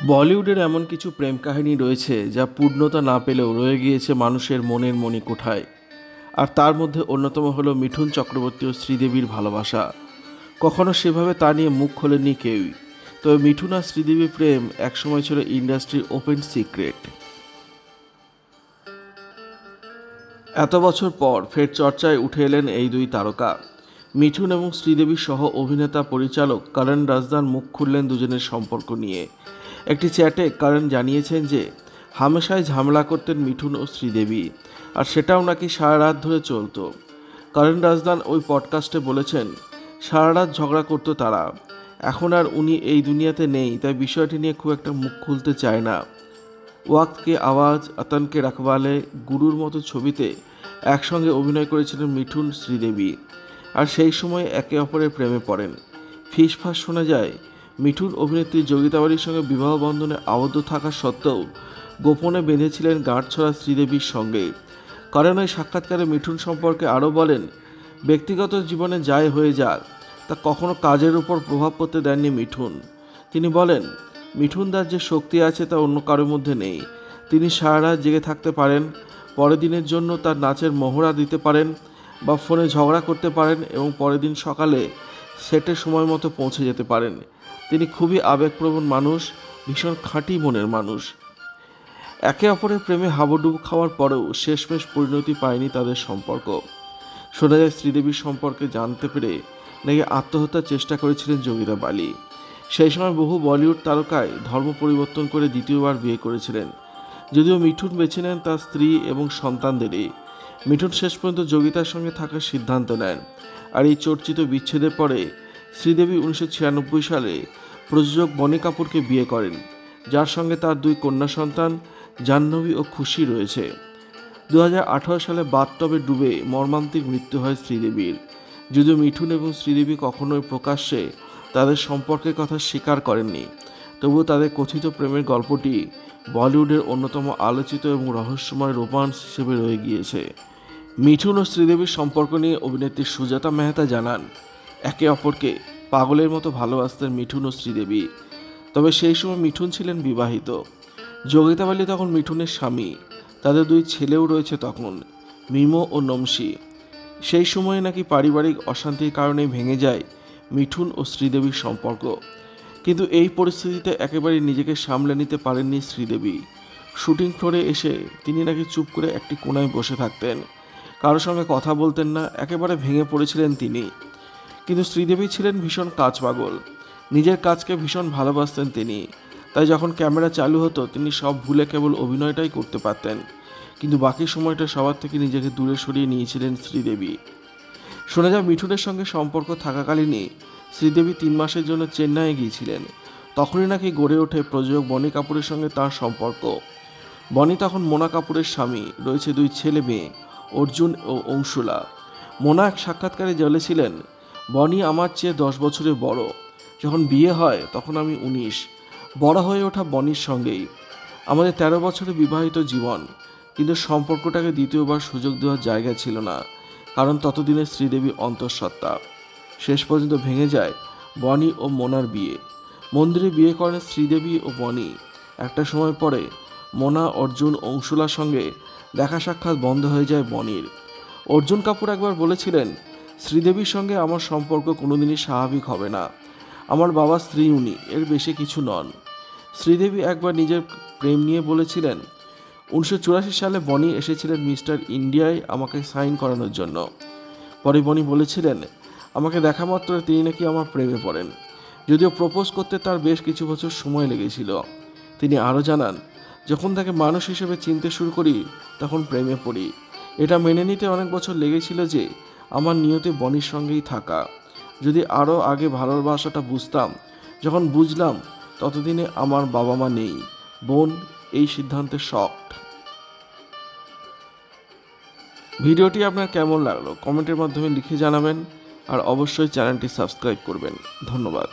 বলিউডের এমন কিছু প্রেম কাহিনী রয়েছে যা পূর্ণতা না পেলেও রয়ে গিয়েছে মানুষের মনের মণিকোঠায়। আর তার মধ্যে অন্যতম হলো মিঠুন চক্রবর্তী ও শ্রীদেবীর ভালোবাসা। কখনো সেভাবে তা নিয়ে মুখ খোলেনি কেউই। তবে মিঠুন আর শ্রীদেবীর প্রেম একসময় ছিল ইন্ডাস্ট্রির ওপেন সিক্রেট। এত বছর পর ফের চর্চায় উঠে এলেন এই দুই তারকা। মিঠুন এবং শ্রীদেবীর সহ অভিনেতা পরিচালক করণ রাজদান মুখ খুললেন দুজনের সম্পর্ক নিয়ে। একটি চ্যাটে করণ জানিয়েছেন যে হামেশাই ঝামেলা করতেন মিঠুন ও শ্রীদেবী, আর সেটাও নাকি সারা রাত ধরে চলতো। করণ রাজদান ওই পডকাস্টে বলেছেন, সারা রাত ঝগড়া করতো তারা। এখন আর উনি এই দুনিয়াতে নেই, তাই বিষয়টি নিয়ে খুব একটা মুখ খুলতে চায় না। ওয়াক্ত কে আওয়াজ, আতন কে রখওয়ালে, গুরুর মতো ছবিতে একসঙ্গে অভিনয় করেছিলেন মিঠুন শ্রীদেবী, আর সেই সময় একে অপরের প্রেমে পড়েন। ফিসফাস শোনা যায় মিঠুন অভিনেত্রী যোগিতা বালির সঙ্গে বিবাহ বন্ধনে আবদ্ধ থাকা সত্ত্বেও গোপনে বেঁধেছিলেন গাঁটছড়া শ্রীদেবীর সঙ্গে। কারণ ওই সাক্ষাৎকারে মিঠুন সম্পর্কে আরও বলেন, ব্যক্তিগত জীবনে যাই হয়ে যাক, তা কখনো কাজের উপর প্রভাব পড়তে দেননি মিঠুন। তিনি বলেন, মিঠুনদার যে শক্তি আছে তা অন্য কারোর মধ্যে নেই। তিনি সারা রাত জেগে থাকতে পারেন, পরের দিনের জন্য তার নাচের মহড়া দিতে পারেন বা ফোনে ঝগড়া করতে পারেন এবং পরের দিন সকালে সেটে সময় মতো পৌঁছে যেতে পারেন। তিনি খুবই আবেগপ্রবণ মানুষ, ভীষণ খাঁটি মনের মানুষ। একে অপরের প্রেমে হাবুডুবু খাওয়ার পরেও শেষমেশ পরিণতি পায়নি তাদের সম্পর্ক। শোনা যায় শ্রীদেবীর সম্পর্কে জানতে পেরে নাকি আত্মহত্যার চেষ্টা করেছিলেন যোগিতা বালি। সেই সময় বহু বলিউড তারকায় ধর্ম পরিবর্তন করে দ্বিতীয়বার বিয়ে করেছিলেন। যদিও মিঠুন বেছে নেন তার স্ত্রী এবং সন্তানদেরই। মিঠুন শেষ পর্যন্ত যোগিতার সঙ্গে থাকার সিদ্ধান্ত নেন। আর এই চর্চিত বিচ্ছেদের পরে শ্রীদেবী 1996 সালে প্রযোজক বনি কাপুরকে বিয়ে করেন, যার সঙ্গে তার দুই কন্যা সন্তান জাহ্নবী ও খুশি রয়েছে। 2018 সালে বাথটবে ডুবে মর্মান্তিক মৃত্যু হয় শ্রীদেবীর। যদিও মিঠুন এবং শ্রীদেবী কখনোই প্রকাশ্যে তাদের সম্পর্কের কথা স্বীকার করেননি, তবুও তাদের কথিত প্রেমের গল্পটি বলিউডের অন্যতম আলোচিত এবং রহস্যময় রোমান্স হিসেবে রয়ে গিয়েছে। মিঠুন ও শ্রীদেবীর সম্পর্ক নিয়ে অভিনেত্রী সুজাতা মেহতা জানান, একে অপরকে পাগলের মতো ভালোবাসতেন মিঠুন ও শ্রীদেবী। তবে সেই সময় মিঠুন ছিলেন বিবাহিত। যোগিতা বালি তখন মিঠুনের স্বামী। তাদের দুই ছেলেও রয়েছে তখন, মিমো ও নমশি। সেই সময়ে নাকি পারিবারিক অশান্তির কারণে ভেঙে যায় মিঠুন ও শ্রীদেবীর সম্পর্ক। কিন্তু এই পরিস্থিতিতে একেবারে নিজেকে সামলে নিতে পারেননি শ্রীদেবী। শুটিং ফ্লোরে এসে তিনি নাকি চুপ করে একটি কোণায় বসে থাকতেন, কারোর সঙ্গে কথা বলতেন না, একেবারে ভেঙে পড়েছিলেন তিনি। কিন্তু শ্রীদেবী ছিলেন ভীষণ কাজ পাগল, নিজের কাজকে ভীষণ ভালোবাসতেন তিনি। তাই যখন ক্যামেরা চালু হতো তিনি সব ভুলে কেবল অভিনয়টাই করতে পারতেন, কিন্তু বাকি সময়টা সবার থেকে নিজেকে দূরে সরিয়ে নিয়েছিলেন শ্রীদেবী। শোনা যায় মিঠুনের সঙ্গে সম্পর্ক থাকাকালীনই শ্রীদেবী 3 মাসের জন্য চেন্নাইয়ে গিয়েছিলেন। তখনই নাকি গড়ে ওঠে প্রযোজক বনি কাপুরের সঙ্গে তার সম্পর্ক। বনি তখন মোনা কাপুরের স্বামী, রয়েছে 2 ছেলে মেয়ে, অর্জুন ও অংশুলা। মোনা এক সাক্ষাৎকারে বলেছিলেন, বনি আমার চেয়ে 10 বছরের বড়। যখন বিয়ে হয় তখন আমি 19। বড় হয়ে ওঠা বনির সঙ্গেই। আমাদের 13 বছরের বিবাহিত জীবন, কিন্তু সম্পর্কটাকে দ্বিতীয়বার সুযোগ দেওয়ার জায়গা ছিল না, কারণ ততদিনে শ্রীদেবী অন্তঃসত্ত্বা। শেষ পর্যন্ত ভেঙে যায় বনি ও মোনার বিয়ে। মন্দিরে বিয়ে করেন শ্রীদেবী ও বনি। একটা সময় পরে মোনা, অর্জুন, অংশুলার সঙ্গে দেখা সাক্ষাৎ বন্ধ হয়ে যায় বনির। অর্জুন কাপুর একবার বলেছিলেন, শ্রীদেবীর সঙ্গে আমার সম্পর্ক কোনোদিনই স্বাভাবিক হবে না। আমার বাবা স্ত্রী উনি, এর বেশি কিছু নন। শ্রীদেবী একবার নিজের প্রেম নিয়ে বলেছিলেন, 1984 সালে বনি এসেছিলেন মিস্টার ইন্ডিয়ায় আমাকে সাইন করানোর জন্য। পরে বনি বলেছিলেন, আমাকে দেখা মাত্র তিনি নাকি আমার প্রেমে পড়েন। যদিও প্রপোজ করতে তার বেশ কিছু বছর সময় লেগেছিল। তিনি আরও জানান, যখন তাকে মানুষ হিসেবে চিনতে শুরু করি তখন প্রেমে পড়ি। এটা মেনে নিতে অনেক বছর লেগেছিল যে আমার নিয়তে বনির সঙ্গেই থাকা। যদি আরও আগে ভালোবাসাটা বুঝতাম, যখন বুঝলাম ততদিনে আমার বাবা মা নেই। বোন এই সিদ্ধান্তে শকড। ভিডিওটি আপনার কেমন লাগলো কমেন্টের মাধ্যমে লিখে জানাবেন, আর অবশ্যই চ্যানেলটি সাবস্ক্রাইব করবেন। ধন্যবাদ।